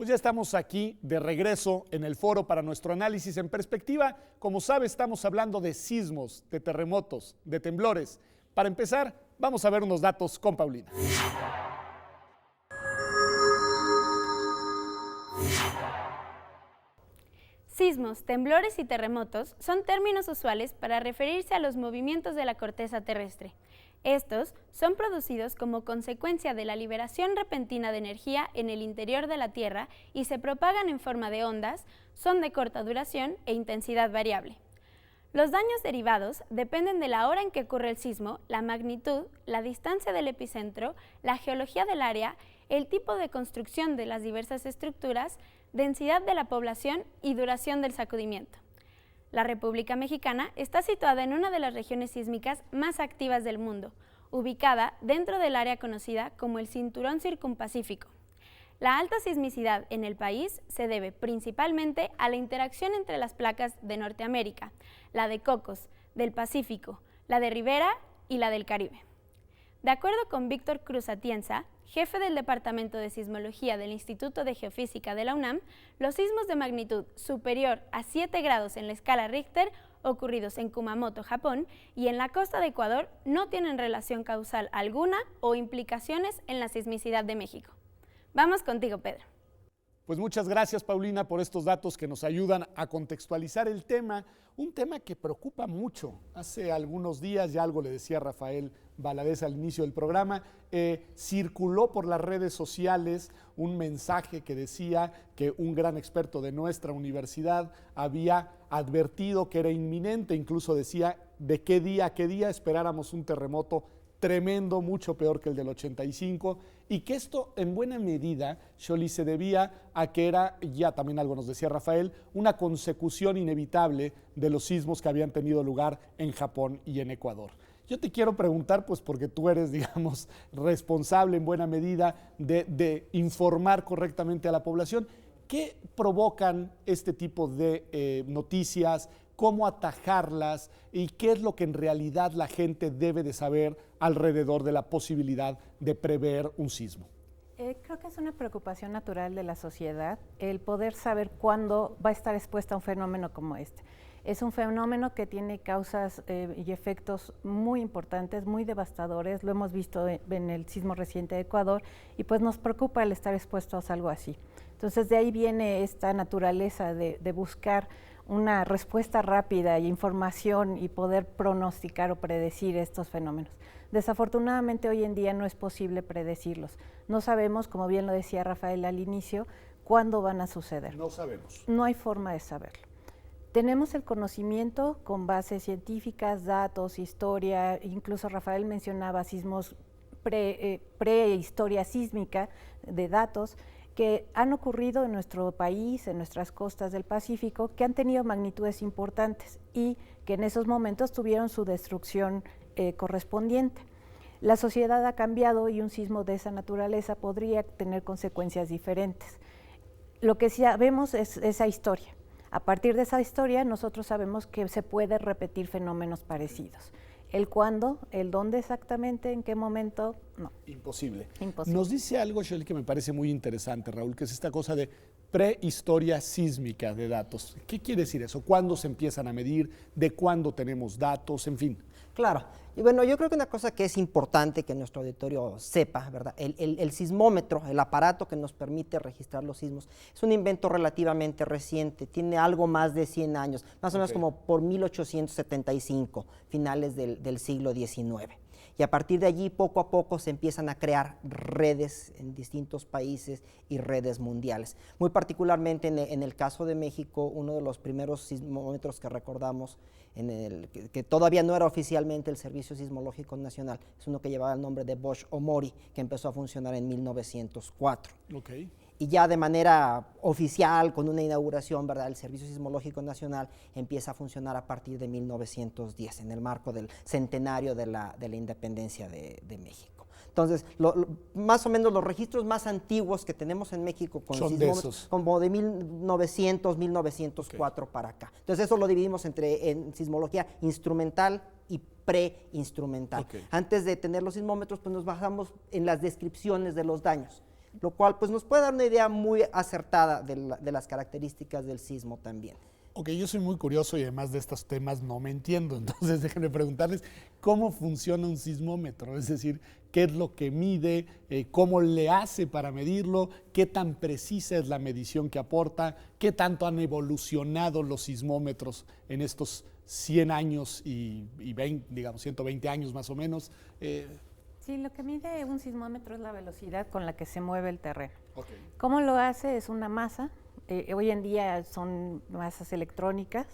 Pues ya estamos aquí de regreso en el foro para nuestro análisis en perspectiva. Como sabe, estamos hablando de sismos, de terremotos, de temblores. Para empezar, vamos a ver unos datos con Paulina. Sismos, temblores y terremotos son términos usuales para referirse a los movimientos de la corteza terrestre. Estos son producidos como consecuencia de la liberación repentina de energía en el interior de la Tierra y se propagan en forma de ondas, son de corta duración e intensidad variable. Los daños derivados dependen de la hora en que ocurre el sismo, la magnitud, la distancia del epicentro, la geología del área, el tipo de construcción de las diversas estructuras, densidad de la población y duración del sacudimiento. La República Mexicana está situada en una de las regiones sísmicas más activas del mundo, ubicada dentro del área conocida como el Cinturón Circunpacífico. La alta sismicidad en el país se debe principalmente a la interacción entre las placas de Norteamérica, la de Cocos, del Pacífico, la de Rivera y la del Caribe. De acuerdo con Víctor Cruz Atienza, jefe del Departamento de Sismología del Instituto de Geofísica de la UNAM, los sismos de magnitud superior a 7 grados en la escala Richter ocurridos en Kumamoto, Japón, y en la costa de Ecuador no tienen relación causal alguna o implicaciones en la sismicidad de México. Vamos contigo, Pedro. Pues muchas gracias, Paulina, por estos datos que nos ayudan a contextualizar el tema, un tema que preocupa mucho. Hace algunos días, ya algo le decía Rafael Valadez al inicio del programa, circuló por las redes sociales un mensaje que decía que un gran experto de nuestra universidad había advertido que era inminente, incluso decía de qué día a qué día esperáramos un terremoto tremendo, mucho peor que el del 85, y que esto en buena medida, Xoli, se debía a que era, ya también algo nos decía Rafael, una consecución inevitable de los sismos que habían tenido lugar en Japón y en Ecuador. Yo te quiero preguntar, pues porque tú eres, digamos, responsable en buena medida de informar correctamente a la población, ¿qué provocan este tipo de noticias? ¿Cómo atajarlas? ¿Y qué es lo que en realidad la gente debe de saber alrededor de la posibilidad de prever un sismo? Creo que es una preocupación natural de la sociedad el poder saber cuándo va a estar expuesta a un fenómeno como este. Es un fenómeno que tiene causas y efectos muy importantes, muy devastadores. Lo hemos visto en el sismo reciente de Ecuador y pues nos preocupa el estar expuestos a algo así. Entonces de ahí viene esta naturaleza de buscar una respuesta rápida y información y poder pronosticar o predecir estos fenómenos. Desafortunadamente hoy en día no es posible predecirlos. No sabemos, como bien lo decía Rafael al inicio, cuándo van a suceder. No sabemos. No hay forma de saberlo. Tenemos el conocimiento con bases científicas, datos, historia, incluso Rafael mencionaba sismos prehistoria sísmica de datos que han ocurrido en nuestro país, en nuestras costas del Pacífico, que han tenido magnitudes importantes y que en esos momentos tuvieron su destrucción correspondiente. La sociedad ha cambiado y un sismo de esa naturaleza podría tener consecuencias diferentes. Lo que sabemos es esa historia. A partir de esa historia nosotros sabemos que se puede repetir fenómenos parecidos. El cuándo, el dónde exactamente, en qué momento, no. Imposible. Imposible. Nos dice algo, Xoli, que me parece muy interesante, Raúl, que es esta cosa de prehistoria sísmica de datos. ¿Qué quiere decir eso? ¿Cuándo se empiezan a medir? ¿De cuándo tenemos datos? En fin. Claro. Y bueno, yo creo que una cosa que es importante que nuestro auditorio sepa, ¿verdad? El sismómetro, el aparato que nos permite registrar los sismos, es un invento relativamente reciente, tiene algo más de 100 años, más o menos como por 1875, finales del siglo XIX. Y a partir de allí, poco a poco, se empiezan a crear redes en distintos países y redes mundiales. Muy particularmente en el caso de México, uno de los primeros sismómetros que recordamos, que todavía no era oficialmente el Servicio Sismológico Nacional, es uno que llevaba el nombre de Bosch Omori, que empezó a funcionar en 1904. Okay. Y ya de manera oficial, con una inauguración, ¿verdad?, el Servicio Sismológico Nacional empieza a funcionar a partir de 1910, en el marco del centenario de la independencia de México. Entonces, más o menos los registros más antiguos que tenemos en México con son sismómetros, como de 1900, 1904 para acá. Entonces, eso lo dividimos en sismología instrumental y preinstrumental. Antes de tener los sismómetros, pues nos basamos en las descripciones de los daños. lo cual pues, nos puede dar una idea muy acertada de las características del sismo también. Ok, yo soy muy curioso y además de estos temas no me entiendo, entonces déjenme preguntarles cómo funciona un sismómetro, es decir, qué es lo que mide, cómo le hace para medirlo, qué tan precisa es la medición que aporta, qué tanto han evolucionado los sismómetros en estos 100 años y 20, digamos 120 años más o menos. Sí, lo que mide un sismómetro es la velocidad con la que se mueve el terreno. Okay. ¿Cómo lo hace? Es una masa. Hoy en día son masas electrónicas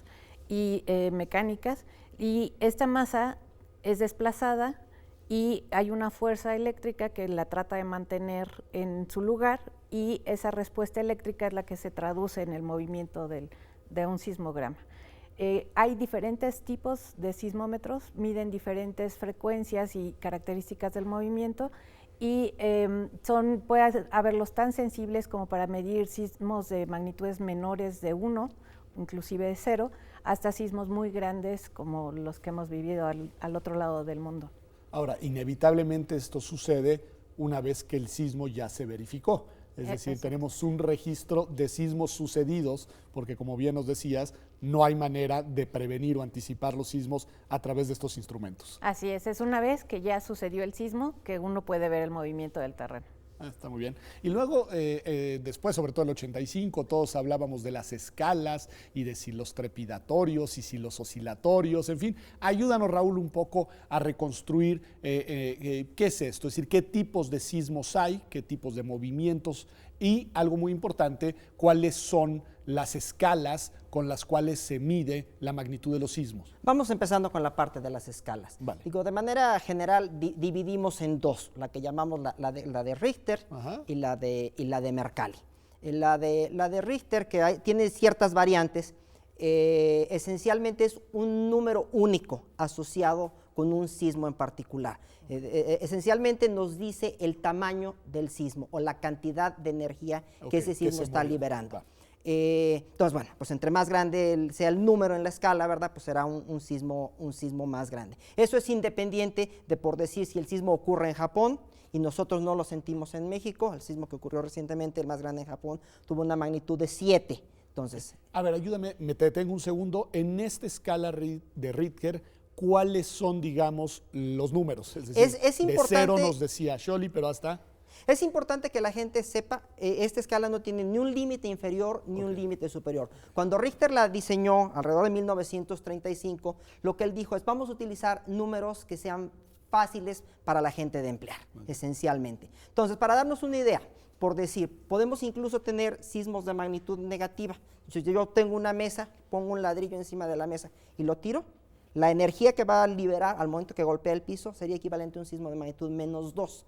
y mecánicas, y esta masa es desplazada y hay una fuerza eléctrica que la trata de mantener en su lugar, y esa respuesta eléctrica es la que se traduce en el movimiento de un sismograma. Hay diferentes tipos de sismómetros, miden diferentes frecuencias y características del movimiento, y puede haberlos tan sensibles como para medir sismos de magnitudes menores de 1, inclusive de 0, hasta sismos muy grandes como los que hemos vivido al otro lado del mundo. Ahora, inevitablemente esto sucede una vez que el sismo ya se verificó. Es decir, tenemos un registro de sismos sucedidos, porque como bien nos decías, no hay manera de prevenir o anticipar los sismos a través de estos instrumentos. Así es una vez que ya sucedió el sismo que uno puede ver el movimiento del terreno. Está muy bien. Y luego, después, sobre todo el 85, todos hablábamos de las escalas y de si los trepidatorios y si los oscilatorios, en fin. Ayúdanos, Raúl, un poco a reconstruir qué es esto, es decir, qué tipos de sismos hay, qué tipos de movimientos y, algo muy importante, cuáles son las escalas con las cuales se mide la magnitud de los sismos. Vamos empezando con la parte de las escalas. Vale. Digo, de manera general dividimos en dos, la que llamamos la de Richter y la de Mercalli. La de Richter, que tiene ciertas variantes, esencialmente es un número único asociado con un sismo en particular. Esencialmente nos dice el tamaño del sismo o la cantidad de energía que ese sismo está liberando. Entonces, bueno, pues entre más grande sea el número en la escala, ¿verdad? Pues será un sismo más grande. Eso es independiente de, por decir, si el sismo ocurre en Japón y nosotros no lo sentimos en México. El sismo que ocurrió recientemente, el más grande en Japón, tuvo una magnitud de 7. Entonces, a ver, ayúdame, me detengo un segundo. En esta escala de Richter, ¿cuáles son, digamos, los números? Es decir, es importante, de 0 nos decía Scholli, pero hasta... Es importante que la gente sepa, esta escala no tiene ni un límite inferior ni un límite superior. Cuando Richter la diseñó alrededor de 1935, lo que él dijo es: vamos a utilizar números que sean fáciles para la gente de emplear, esencialmente. Entonces, para darnos una idea, por decir, podemos incluso tener sismos de magnitud negativa. Si yo tengo una mesa, pongo un ladrillo encima de la mesa y lo tiro, la energía que va a liberar al momento que golpea el piso sería equivalente a un sismo de magnitud -2.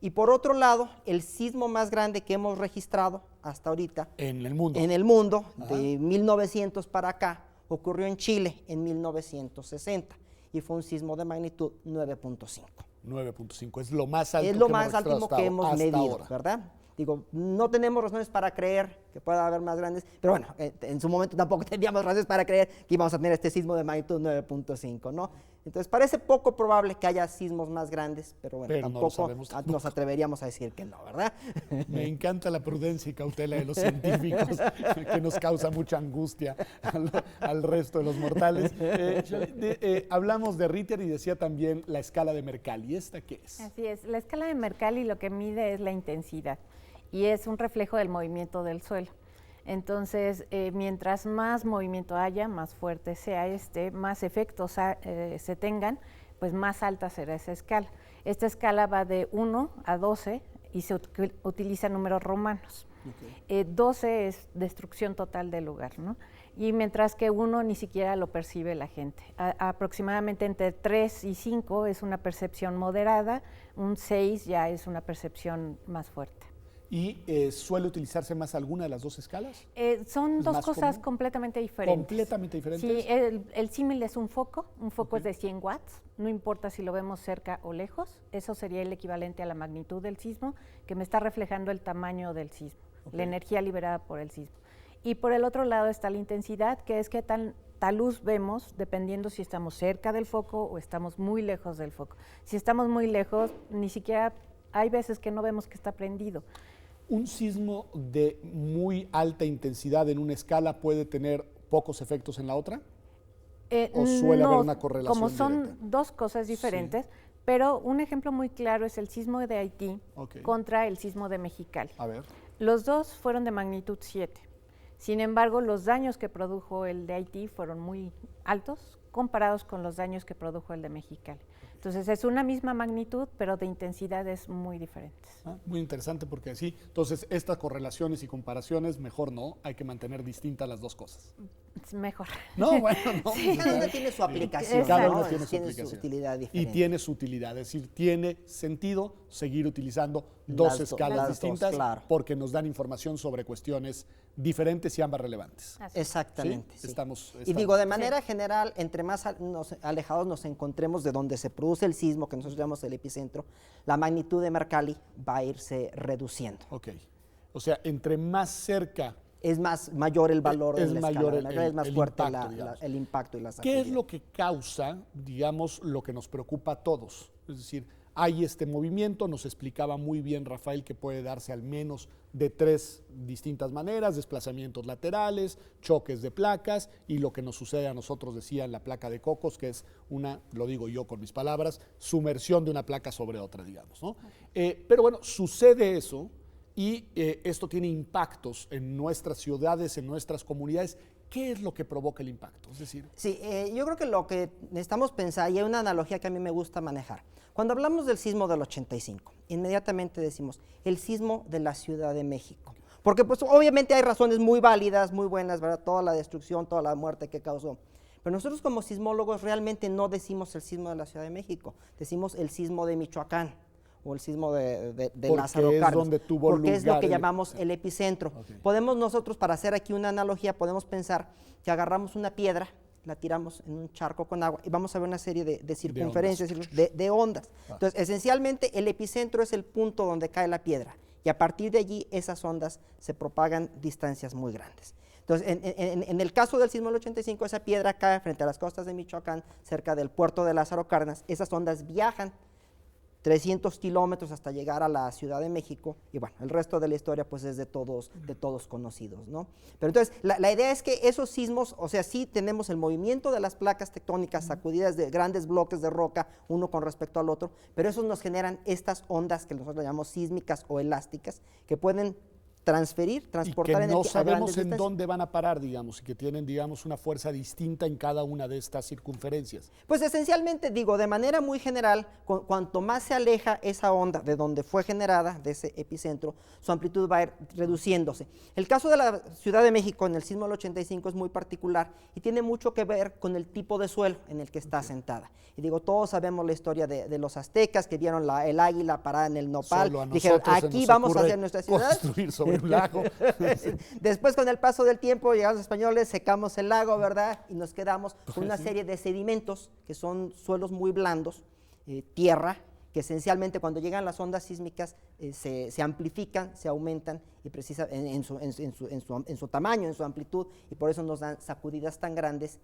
Y por otro lado, el sismo más grande que hemos registrado hasta ahorita en el mundo, de 1900 para acá, ocurrió en Chile en 1960 y fue un sismo de magnitud 9.5. 9.5 es lo más alto. Es lo más alto que hemos medido, ahora, ¿verdad? Digo, no tenemos razones para creer que pueda haber más grandes, pero bueno, en su momento tampoco teníamos razones para creer que íbamos a tener este sismo de magnitud 9.5, ¿no? Entonces parece poco probable que haya sismos más grandes, pero bueno, tampoco nos atreveríamos a decir que no, ¿verdad? Me encanta la prudencia y cautela de los científicos, que nos causa mucha angustia al resto de los mortales. Hablamos de Ritter y decía también la escala de Mercalli. ¿Esta qué es? Así es, la escala de Mercalli lo que mide es la intensidad y es un reflejo del movimiento del suelo. Entonces, mientras más movimiento haya, más fuerte sea más efectos se tengan, pues más alta será esa escala. Esta escala va de 1 a 12 y se utiliza números romanos. 12 es destrucción total del lugar, ¿no? Y mientras que 1 ni siquiera lo percibe la gente. Aproximadamente entre 3 y 5 es una percepción moderada, un 6 ya es una percepción más fuerte. ¿Y suele utilizarse más alguna de las dos escalas? Son dos cosas completamente diferentes. ¿Completamente diferentes? Sí, el símil es un foco es de 100 watts, no importa si lo vemos cerca o lejos, eso sería el equivalente a la magnitud del sismo, que me está reflejando el tamaño del sismo, la energía liberada por el sismo. Y por el otro lado está la intensidad, que es qué tanta luz vemos, dependiendo si estamos cerca del foco o estamos muy lejos del foco. Si estamos muy lejos, ni siquiera hay veces que no vemos que está prendido. ¿Un sismo de muy alta intensidad en una escala puede tener pocos efectos en la otra? ¿O suele haber una correlación como son directa? dos cosas diferentes, pero un ejemplo muy claro es el sismo de Haití contra el sismo de Mexicali. A ver. Los dos fueron de magnitud 7. Sin embargo, los daños que produjo el de Haití fueron muy altos comparados con los daños que produjo el de Mexicali. Entonces es una misma magnitud, pero de intensidades muy diferentes. Muy interesante porque así, entonces estas correlaciones y comparaciones, mejor no, hay que mantener distintas las dos cosas. Es mejor. No, bueno, no. Sí. Cada una tiene su aplicación, Cada ¿no? una tiene su aplicación. Su utilidad diferente. Y tiene su utilidad, es decir, tiene sentido seguir utilizando dos escalas las dos, distintas claro. porque nos dan información sobre cuestiones diferentes y ambas relevantes. Exactamente. ¿Sí? Sí. Estamos. Y digo, de manera general, entre más alejados nos encontremos de donde se produce el sismo, que nosotros llamamos el epicentro, la magnitud de Mercalli va a irse reduciendo. Ok. O sea, entre más cerca. Es mayor el valor Es de la mayor escala, es más fuerte impacto, el impacto y la ¿Qué sacudidas. es lo que causa, digamos, lo que nos preocupa a todos? Es decir, hay este movimiento, nos explicaba muy bien Rafael que puede darse al menos de 3 distintas maneras: desplazamientos laterales, choques de placas y lo que nos sucede a nosotros, decía en la placa de Cocos, que es una, lo digo yo con mis palabras, sumersión de una placa sobre otra, digamos, ¿no? Pero bueno, sucede eso. Y esto tiene impactos en nuestras ciudades, en nuestras comunidades. ¿Qué es lo que provoca el impacto? Es decir, sí, yo creo que lo que necesitamos pensar, y hay una analogía que a mí me gusta manejar. Cuando hablamos del sismo del 85, inmediatamente decimos el sismo de la Ciudad de México. Porque pues obviamente hay razones muy válidas, muy buenas, ¿verdad? Toda la destrucción, toda la muerte que causó. Pero nosotros como sismólogos realmente no decimos el sismo de la Ciudad de México, decimos el sismo de Michoacán o el sismo de Lázaro Cárdenas, donde tuvo porque es lo que lugar llamamos el epicentro. Podemos nosotros, para hacer aquí una analogía, podemos pensar que agarramos una piedra, la tiramos en un charco con agua y vamos a ver una serie de circunferencias, de ondas. Entonces, esencialmente, el epicentro es el punto donde cae la piedra y a partir de allí esas ondas se propagan distancias muy grandes. Entonces, en el caso del sismo del 85, esa piedra cae frente a las costas de Michoacán, cerca del puerto de Lázaro Cárdenas. Esas ondas viajan 300 kilómetros hasta llegar a la Ciudad de México, y bueno, el resto de la historia pues es de todos conocidos, ¿no? Pero entonces, la idea es que esos sismos, o sea, sí tenemos el movimiento de las placas tectónicas, sacudidas de grandes bloques de roca, uno con respecto al otro, pero esos nos generan estas ondas que nosotros llamamos sísmicas o elásticas, que pueden transportar y que no energía a sabemos grandes en distancias. dónde van a parar, digamos, y que tienen, digamos, una fuerza distinta en cada una de estas circunferencias. Pues esencialmente, digo, de manera muy general, cuanto más se aleja esa onda de donde fue generada, de ese epicentro, su amplitud va a ir reduciéndose. El caso de la Ciudad de México en el sismo del 85 es muy particular y tiene mucho que ver con el tipo de suelo en el que está asentada. Y digo, todos sabemos la historia de los aztecas que vieron el águila parada en el nopal, Solo a dijeron, nosotros se aquí nos vamos a ocurre hacer nuestra ciudad. construir sobre un lago. Después, con el paso del tiempo, llegaron los españoles, secamos el lago, ¿verdad? Y nos quedamos con una serie de sedimentos que son suelos muy blandos, tierra, que esencialmente cuando llegan las ondas sísmicas se amplifican, se aumentan y en su tamaño, en su amplitud, y por eso nos dan sacudidas tan grandes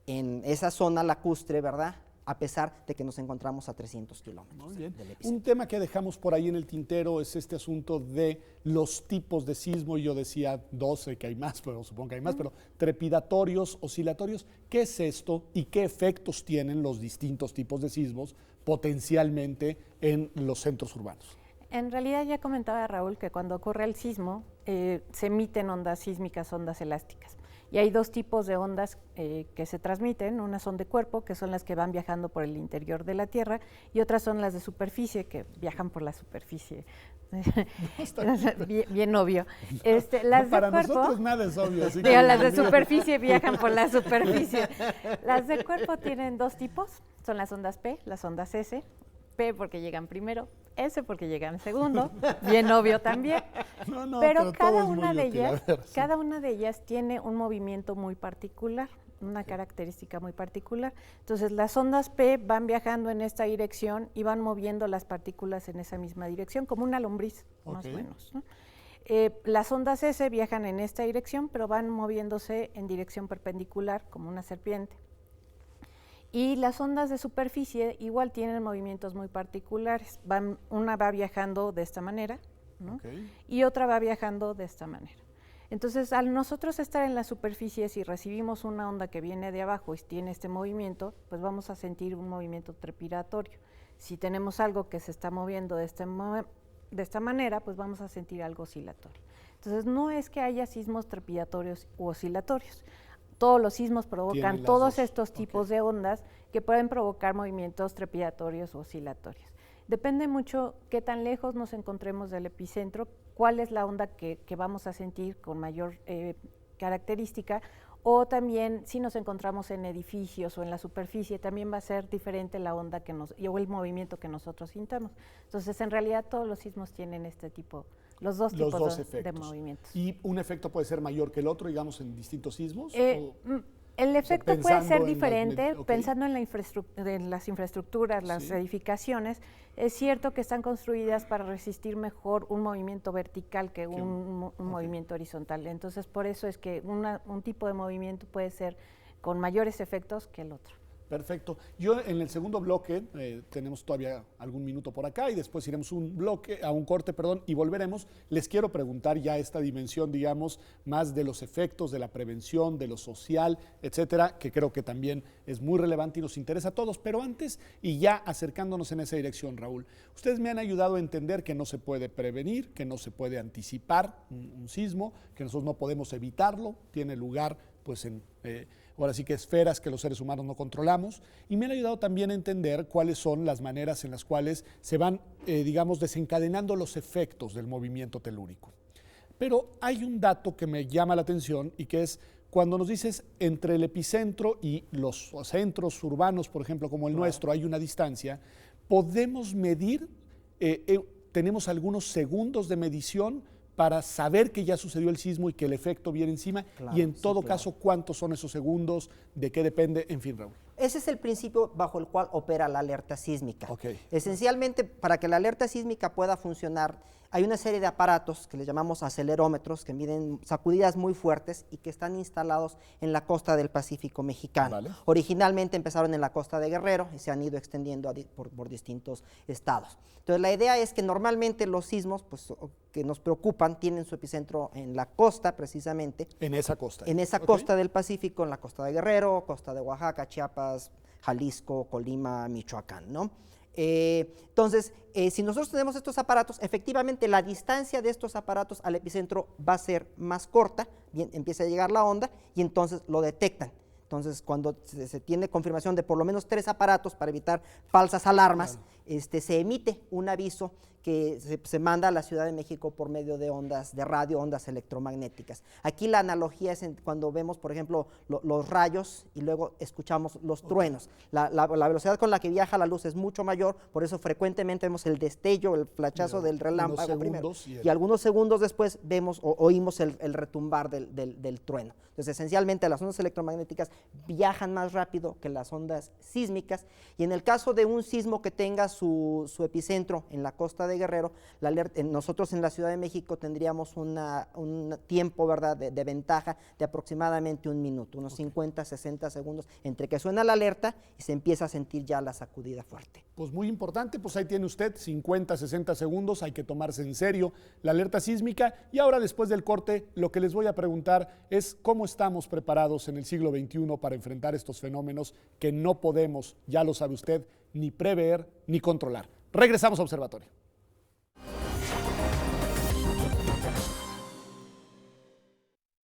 en esa zona lacustre, ¿verdad? A pesar de que nos encontramos a 300 kilómetros. Muy bien. Un tema que dejamos por ahí en el tintero es este asunto de los tipos de sismo. Yo decía 12, que hay más, pero supongo que hay más, pero trepidatorios, oscilatorios. ¿Qué es esto y qué efectos tienen los distintos tipos de sismos potencialmente en los centros urbanos? En realidad ya comentaba Raúl que cuando ocurre el sismo se emiten ondas sísmicas, ondas elásticas. Y hay dos tipos de ondas que se transmiten, unas son de cuerpo, que son las que van viajando por el interior de la Tierra, y otras son las de superficie, que viajan por la superficie. Bien obvio. Las para de cuerpo, nosotros nada es obvio. Así digo, las de superficie viajan por la superficie. Las de cuerpo tienen dos tipos, son las ondas P, las ondas S. P porque llegan primero, S porque llegan segundo, bien obvio también. Pero cada una de ellas tiene un movimiento muy particular, una característica muy particular. Entonces las ondas P van viajando en esta dirección y van moviendo las partículas en esa misma dirección, como una lombriz, más o menos, ¿no? Las ondas S viajan en esta dirección, pero van moviéndose en dirección perpendicular, como una serpiente. Y las ondas de superficie igual tienen movimientos muy particulares. Una va viajando de esta manera, ¿no? Okay. Y otra va viajando de esta manera. Entonces, al nosotros estar en la superficie, si recibimos una onda que viene de abajo y tiene este movimiento, pues vamos a sentir un movimiento trepidatorio. Si tenemos algo que se está moviendo de esta manera, pues vamos a sentir algo oscilatorio. Entonces, no es que haya sismos trepidatorios u oscilatorios. Todos los sismos provocan todos estos tipos de ondas que pueden provocar movimientos trepidatorios u oscilatorios. Depende mucho qué tan lejos nos encontremos del epicentro, cuál es la onda que vamos a sentir con mayor característica, o también si nos encontramos en edificios o en la superficie, también va a ser diferente la onda o el movimiento que nosotros sintamos. Entonces, en realidad, todos los sismos tienen este tipo, los dos tipos de movimientos. ¿Y un efecto puede ser mayor que el otro, digamos, en distintos sismos? El efecto puede ser diferente, okay, pensando en las infraestructuras, las edificaciones. Es cierto que están construidas para resistir mejor un movimiento vertical que un movimiento horizontal. Entonces, por eso es que un tipo de movimiento puede ser con mayores efectos que el otro. Perfecto. Yo en el segundo bloque, tenemos todavía algún minuto por acá y después iremos a un corte, y volveremos. Les quiero preguntar ya esta dimensión, digamos, más de los efectos, de la prevención, de lo social, etcétera, que creo que también es muy relevante y nos interesa a todos. Pero antes, y ya acercándonos en esa dirección, Raúl, ustedes me han ayudado a entender que no se puede prevenir, que no se puede anticipar un sismo, que nosotros no podemos evitarlo, tiene lugar pues ahora sí que esferas que los seres humanos no controlamos, y me han ayudado también a entender cuáles son las maneras en las cuales se van, digamos, desencadenando los efectos del movimiento telúrico. Pero hay un dato que me llama la atención y que es cuando nos dices entre el epicentro y los centros urbanos, por ejemplo, como el nuestro, hay una distancia, podemos medir, tenemos algunos segundos de medición para saber que ya sucedió el sismo y que el efecto viene encima, y en todo caso, ¿cuántos son esos segundos? ¿De qué depende? En fin, Raúl. Ese es el principio bajo el cual opera la alerta sísmica. Okay. Esencialmente, para que la alerta sísmica pueda funcionar, hay una serie de aparatos que le llamamos acelerómetros, que miden sacudidas muy fuertes y que están instalados en la costa del Pacífico mexicano. Vale. Originalmente empezaron en la costa de Guerrero y se han ido extendiendo por distintos estados. Entonces, la idea es que normalmente los sismos que nos preocupan tienen su epicentro en la costa, precisamente. En esa costa. En esa costa del Pacífico, en la costa de Guerrero, costa de Oaxaca, Chiapas, Jalisco, Colima, Michoacán, ¿no? Entonces, si nosotros tenemos estos aparatos, efectivamente la distancia de estos aparatos al epicentro va a ser más corta, bien, empieza a llegar la onda y entonces lo detectan. Entonces, cuando se tiene confirmación de por lo menos 3 aparatos para evitar falsas alarmas, se emite un aviso que se manda a la Ciudad de México por medio de ondas de radio, ondas electromagnéticas. Aquí la analogía es cuando vemos, por ejemplo, los rayos y luego escuchamos los truenos. La velocidad con la que viaja la luz es mucho mayor, por eso frecuentemente vemos el destello, el flachazo del relámpago primero. Y algunos segundos después vemos o oímos el retumbar del trueno. Entonces, esencialmente, las ondas electromagnéticas viajan más rápido que las ondas sísmicas, y en el caso de un sismo que tenga su epicentro en la costa de Guerrero, nosotros en la Ciudad de México tendríamos un tiempo, ¿verdad?, de ventaja de aproximadamente 1 minuto, unos 50, 60 segundos, entre que suena la alerta y se empieza a sentir ya la sacudida fuerte. Pues muy importante, pues ahí tiene usted 50, 60 segundos, hay que tomarse en serio la alerta sísmica. Y ahora, después del corte, lo que les voy a preguntar es cómo estamos preparados en el siglo XXI para enfrentar estos fenómenos que no podemos, ya lo sabe usted, ni prever ni controlar. Regresamos a Observatorio.